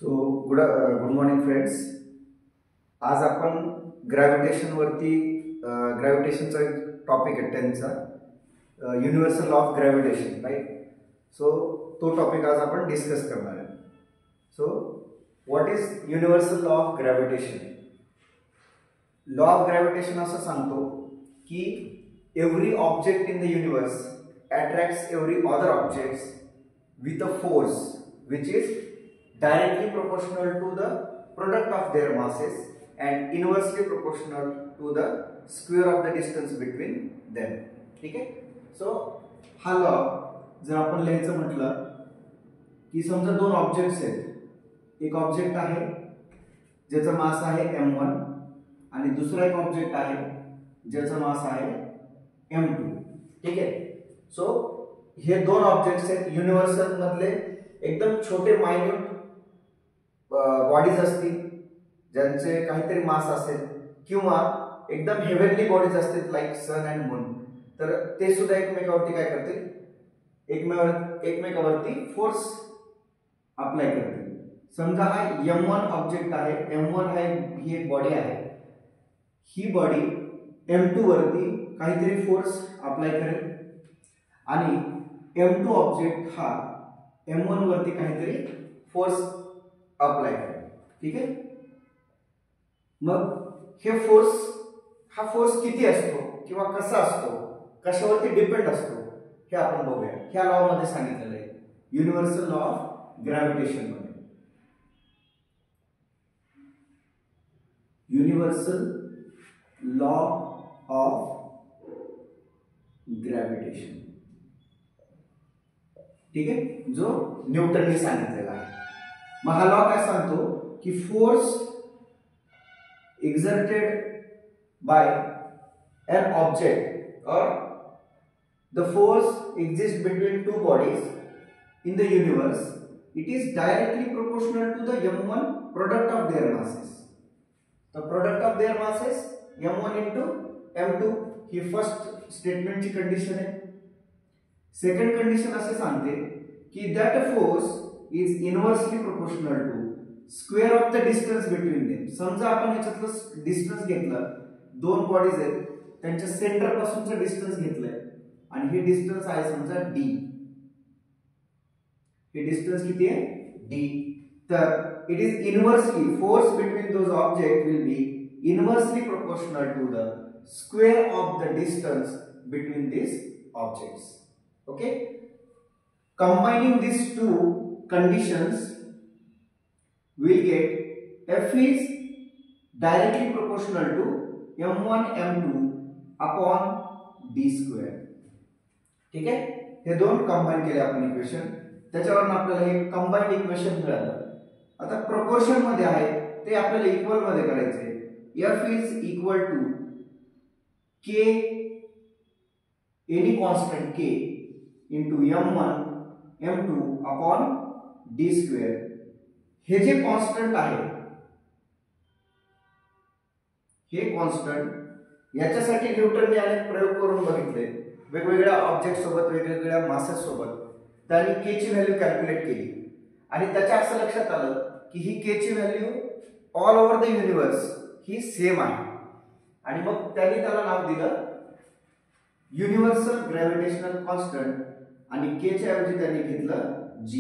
So good morning friends. आज आपण ग्रॅव्हिटेशनचा topic आहे त्यांचा universal of gravitation, right. So तो टॉपिक आज आपण डिस्कस करणार आहे. So what is universal law of gravitation? Law of gravitation असं सांगतो की every object in the universe attracts every other objects with a force which is directly proportional to the product of their masses and inversely proportional to the square of the distance between them. ठीक आहे. So हा law जर आपण लिहायचं म्हटलं की समजा दोन ऑब्जेक्ट्स आहेत. एक ऑब्जेक्ट आहे ज्याचा मास आहे m1 आणि दुसरा एक ऑब्जेक्ट आहे ज्याचा मास आहे m2. ठीक आहे. सो हे दोन ऑब्जेक्ट्स आहेत युनिव्हर्सल मधले एकदम छोटे मायन्यूट बॉडीज असतील ज्यांचे काहीतरी मास असेल किंवा एकदम हेव्हनली बॉडीज असतील लाईक सन अँड मून. तर ते सुद्धा एकमेकावरती काय करतील, एकमेकावरती फोर्स अप्लाय करतील. समजा हा m1 ऑब्जेक्ट आहे, m1 ही एक बॉडी आहे. ही बॉडी m2 वरती काहीतरी फोर्स अप्लाय करेल आणि m2 ऑब्जेक्ट हा m1 वरती काहीतरी फोर्स अप्लाय करेल. ठीक आहे. मग हा फोर्स किती असतो किंवा कसा असतो, कशावरती डिपेंड असतो हे आपण बघूया. ह्या लॉ मध्ये सांगितलेलं आहे युनिव्हर्सल लॉ ऑफ ग्रॅव्हिटेशन मध्ये. युनिव्हर्सल लॉ ऑफ ग्रॅव्हिटेशन, ठीक आहे, जो न्यूटनने सांगितलेला आहे. मग हा लॉ काय सांगतो की force exerted by an object or the force exist between two bodies in the universe, it is directly proportional to the m1 product of their masses. The product of their masses m1 into m2 ही first स्टेटमेंटची condition आहे. Second condition असे सांगते की that force is inversely proportional to square of the distance between them. समजा आपण याच्यातलं distance घेतलं, दोन बॉडीज आहेत त्यांच्या सेंटर पासूनचं डिस्टन्स घेतलंय आणि हे डिस्टन्स आहे समजा d. हे डिस्टन्स किती आहे d. तर it is inversely force between those object will be inversely proportional to the square of the distance between this objects. Okay, combining these two conditions we'll get f is directly proportional to m1 m2 upon d square. ठीक आहे. हे दोन combine केले आपण equation, त्याच्यावरून आपल्याला हे combined equation मिळालं. आता प्रोपोर्शन मध्ये आहे ते आपल्याला इक्वल मध्ये करायचे. f is equal to k, any constant k into m1 m2 upon d square. हे जे कॉन्स्टंट आहे हे कॉन्स्टंट याच्यासाठी न्यूटनने अनेक प्रयोग करून बघितले. वेगवेगळ्या ऑब्जेक्ट सोबत वेगवेगळ्या मासेस सोबत त्यांनी k ची व्हॅल्यू कॅल्क्युलेट केली आणि त्याच्या असं लक्षात आलं की ही k ची value all over the universe he same आहे आणि मग त्यांनी त्याला नाव दिलं युनिव्हर्सल ग्रॅव्हिटेशनल कॉन्स्टंट आणि k च्या ऐवजी त्यांनी घेतलं g.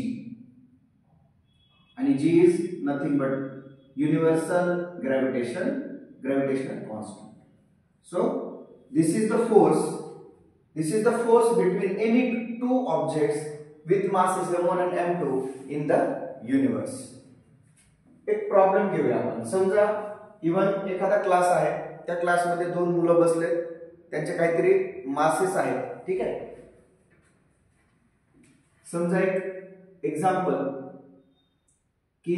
आणि g is nothing but universal gravitational constant. So this is the force between any two objects with masses m1 and m2 in the universe. एक प्रॉब्लेम घेऊया आपण. समजा इवन एखादा क्लास आहे, त्या क्लासमध्ये दोन मुलं बसले, त्यांचे काहीतरी मासेस आहेत. ठीक आहे. समजा एक एग्जाम्पल की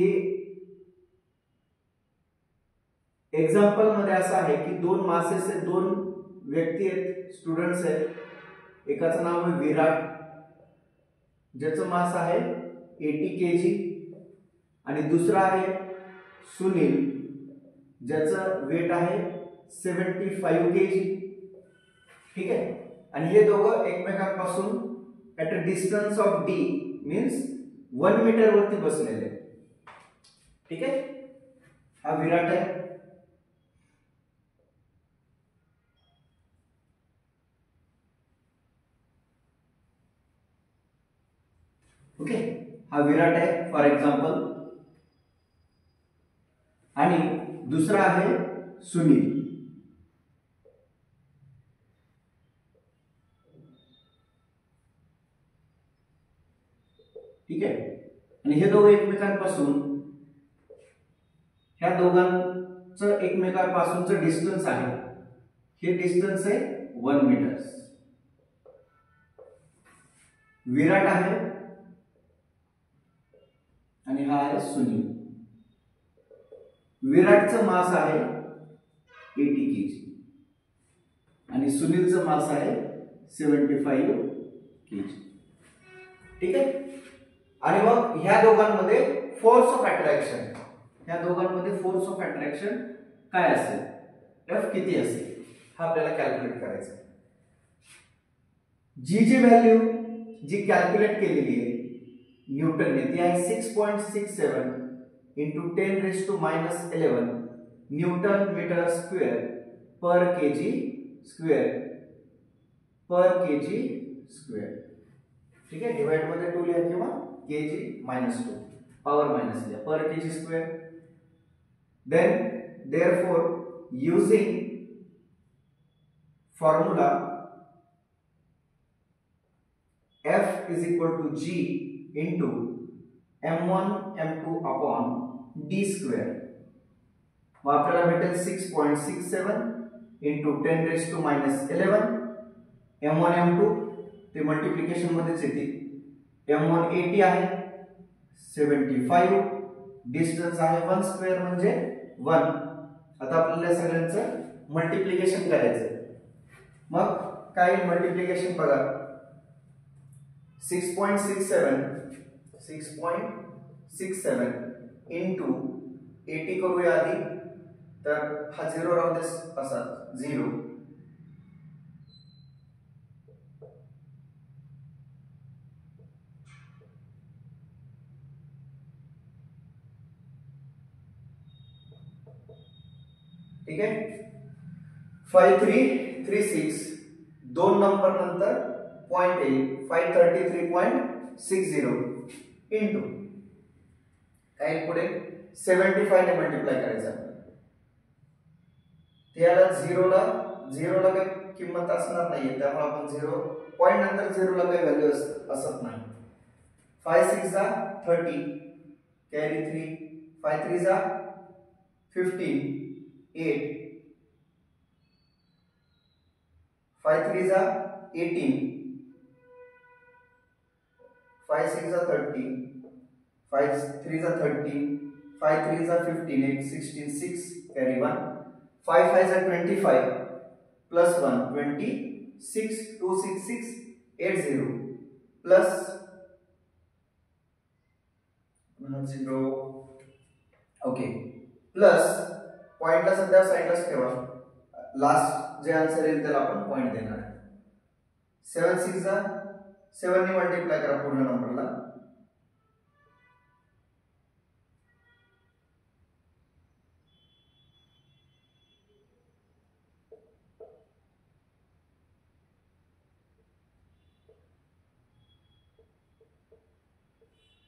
एग्जाम्पल मध्ये असं आहे की दोन मासेस आहेत, दोन व्यक्ती आहेत, स्टुडंट्स आहेत. एकाचं नाव आहे विराट ज्याचं मास आहे 80 kg आणि दुसरा आहे सुनील ज्याचं वेट आहे 75 kg. ठीक आहे. आणि हे दोघं एकमेकांपासून at a distance of d means 1 metre वरती बसलेले. ठीक आहे, हा विराट आहे. ओके, हा विराट आहे फॉर एक्झाम्पल. आणि दुसरा आहे सुनील. ठीक आहे, आणि हे दोघं एकमेकांपासून, ह्या दोघांचं एकमेकांपासूनचं डिस्टन्स आहे, हे डिस्टन्स आहे 1 मीटर. विराट आहे आणि हा आहे सुनील. विराटचं मास आहे 80 kg आणि सुनीलचं मास आहे 75 kg. ठीक आहे, आणि मग ह्या दोघांमध्ये फोर्स ऑफ अट्रॅक्शन, ह्या दोघांमध्ये फोर्स ऑफ अट्रॅक्शन काय असेल, एफ किती असेल, हा आपल्याला कॅल्क्युलेट करायचा. जी व्हॅल्यू जी कॅल्क्युलेट केलेली आहे न्यूटनने, ती आहे 6.67 इंटू 10⁻⁻11 न्यूटन मीटर स्क्वेअर पर केजी स्क्वेअर. ठीक आहे, डिवाइड मध्ये 2 लिहा किंवा केजी -2 पॉवर मायनस लिहा, per KG square. Then therefore using formula F is equal to G into m1 m2 upon d square. मग आपल्याला भेटेल 6.67 into 10⁻⁻11 m1 m2 ते मल्टिप्लिकेशन मध्येच येते. m1 80 आहे, 75 डिस्टन्स आहे 1 स्क्वेअर म्हणजे 1. आता आपल्याला सगळ्यांचं मल्टिप्लिकेशन करायचं. मग काय मल्टिप्लिकेशन बघा, 6.67 इंटू 80 करूया आधी, तर हा 0 राहू दे असा 0. ठीक आहे, 5336 दोन नंबर नंतर पॉइंट येईल 533.60 इंटू काय पुढे 75 ने मल्टिप्लाय करायचं. त्याला 0 ला काही किंमत असणार नाहीये, त्यामुळे आपण 0 पॉइंट नंतर 0 ला काही व्हॅल्यू असत नाही. 5 6 जा 30 कॅरी 3, 5 3 जा 15 8, 5 3 जा 18, 5 6 जा 30, 5 3 जा 30, 5 3 जा 15 8 16 6 carry 1, 5 5 जा 25 plus 1 26 2 6 6 80 plus 0. ओके, प्लस पॉइंटला सध्या साइडलाच ठेवा, लास्ट जे आन्सर येईल त्याला आपण पॉइंट देणार आहे. 7 6 जा 7 ने मल्टिप्लाय करा पूर्ण नंबरला.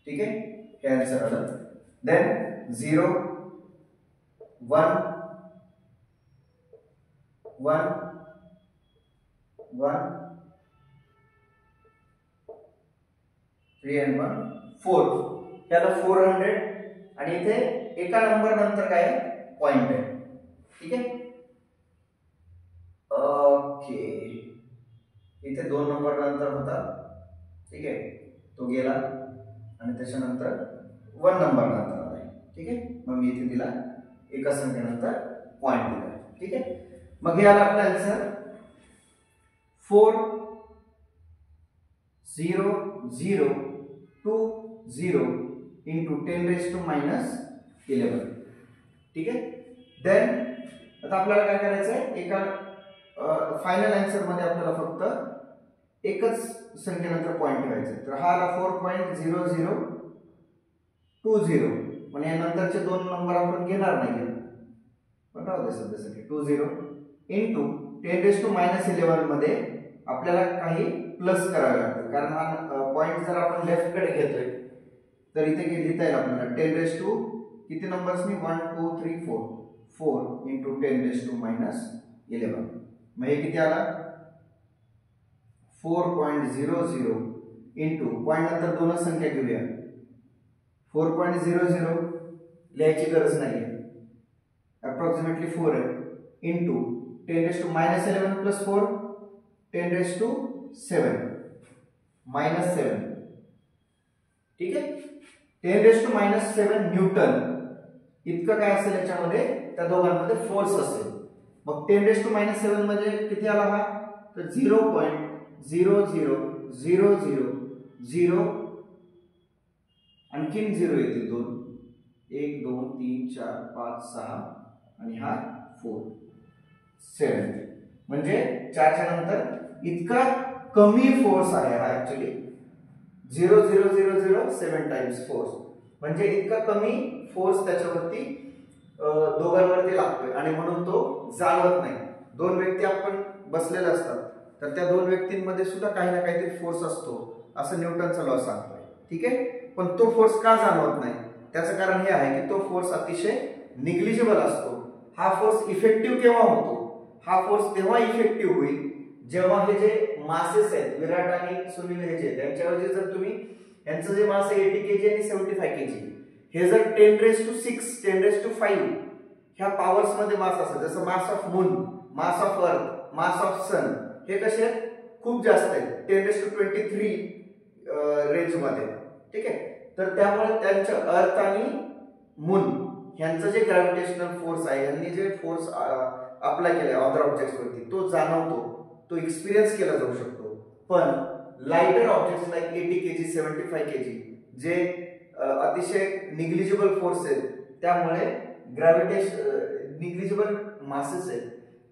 ठीक आहे, हे आन्सर आलं. देन 0 1 1 1 3 and 1 4, याला 400 आणि इथे एका नंबर नंतर काय पॉइंट आहे. ठीक आहे, ओके, इथे 2 नंबर नंतर होता. ठीक आहे, तो गेला आणि त्याच्यानंतर 1 नंबर नंतर आला. ठीक आहे, मग मी इथे दिला एका संख्येनंतर पॉइंट दिला. ठीक आहे, मग हे आला आपला आन्सर 4 0 0 2 0 into 10⁻⁻11. ठीक आहे, देन आता आपल्याला काय करायचं आहे, एका फायनल आन्सर मध्ये आपल्याला फक्त एकच संख्येनंतर पॉइंट ठेवायचा. तर हा आला 4.0020 पण या नंतरचे दोन नंबर आपण घेणार नाही, पण राहू दे सध्यासाठी 20 इंटू 10⁻11 मध्ये आपल्याला काही प्लस करावे लागतं, कारण हा पॉइंट जर आपण लेफ्ट कडे घेतोय तर इथे लिहिता येईल आपल्याला 10 किती नंबर्सनी 1 2 3 4 4 इंटू 10⁻11. मग हे किती आला 4.00 इंटू पॉइंट नंतर दोनच संख्या घेऊया 4.00 लिहायची गरज नाहीये, अप्रॉक्सिमेटली 4 आहे इंटू 10⁻11 प्लस 4 10⁻7 -7. ठीक आहे, 10⁻7 न्यूटन इतकं काय असेल याच्यामध्ये, त्या दोघांमध्ये फोर्स असेल. मग 10⁻7 मध्ये किती आला हा, तर 0.00000 आणखीन 0 येतील दोन, 1 2 3 4 5 6 आणि हा 4 7. म्हणजे 4 च्या नंतर इतका कमी फोर्स आहे हा, ऍक्च्युली 0.0007 टाइम्स फोर्स, म्हणजे इतका कमी फोर्स त्याच्यावरती दोघांवरती लागतोय आणि म्हणून तो जाणवत नाही. दोन व्यक्ती आपण बसलेले असतात तर त्या दोन व्यक्तींमध्ये सुद्धा काही ना काहीतरी फोर्स असतो असं न्यूटनचा लॉ सांगतोय. ठीक आहे, पण तो फोर्स का जाणवत नाही, त्याचं कारण हे आहे की तो फोर्स अतिशय निग्लिजिबल असतो. हा फोर्स इफेक्टिव्ह केव्हा होतो, हा फोर्स तेव्हा इफेक्टिव्ह होईल जेव्हा हे जे मासेस आहेत विराट आणि सुनील हे जे त्यांच्याऐवजी जर तुम्ही यांचं जे मास आहे 80 kg आणि 75 kg हे जर 10⁻6 10⁻5 ह्या पॉवर्स मध्ये मास असेल, जसं mass of moon, mass of earth, mass of सन, हे कसे खूप जास्त आहेत 10⁻23 रेंज मध्ये. ठीक आहे, तर त्यामुळे त्यांच्या अर्थ आणि मून यांचं जे ग्रॅव्हिटेशनल फोर्स आहे, यांनी जे फोर्स अप्लाय केलाय अदर ऑब्जेक्ट्स वरती तो जाणवतो, तो एक्सपिरियन्स केला जाऊ शकतो. पण lighter objects like 80 kg 75 kg जे अतिशय निग्लिजिबल फोर्स आहेत, त्यामुळे निग्लिजिबल मासेस आहेत,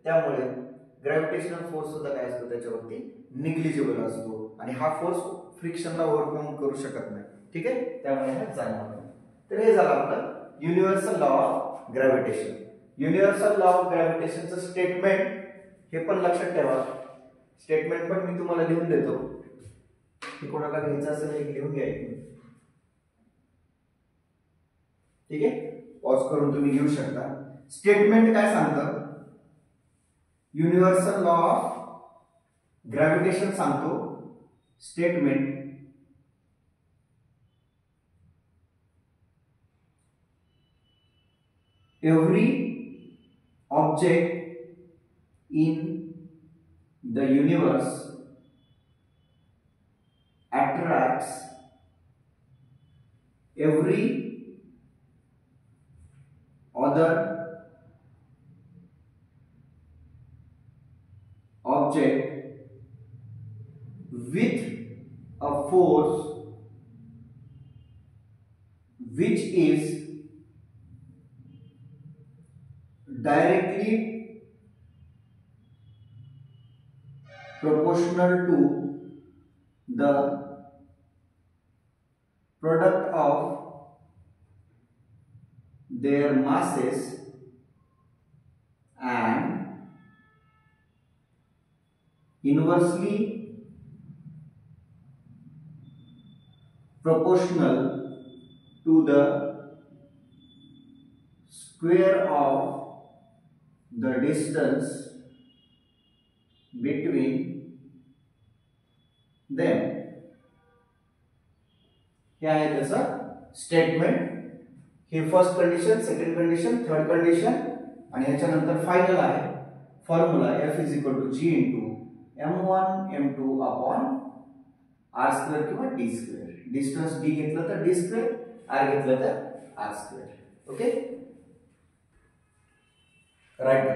त्यामुळे ग्रॅव्हिटेशनल फोर्स सुद्धा काय असतो त्याच्यावरती निग्लिजिबल असतो आणि हा फोर्स फ्रिक्शनला ओव्हरकम करू शकत नाही. ठीक आहे, त्यामुळे हा जाणवत नाही. तर हे झालं आपलं universal law of gravitation. Universal law of ग्रॅव्हिटेशनचं स्टेटमेंट हे पण लक्षात ठेवा. स्टेटमेंट पण मी तुम्हाला लिहून देतो, की कोणाला घ्यायचं असेल एक लिहून घ्या. ठीक आहे, पॉज करून तुम्ही घेऊ शकता. स्टेटमेंट काय सांगतं, युनिव्हर्सल लॉ ऑफ ग्रॅव्हिटेशन सांगतो. Statement every object in the universe attracts every other object with a force which is directly proportional to the product of their masses and inversely proportional to the square of the distance between them. हे आहे त्याचं statement. ही first condition, second condition, third condition आणि ह्याच्यानंतर final आहे formula F = G × m1 m2 upon r² किंवा d². Distance d घेतलं तर d², r घेतलं तर r². Okay, right.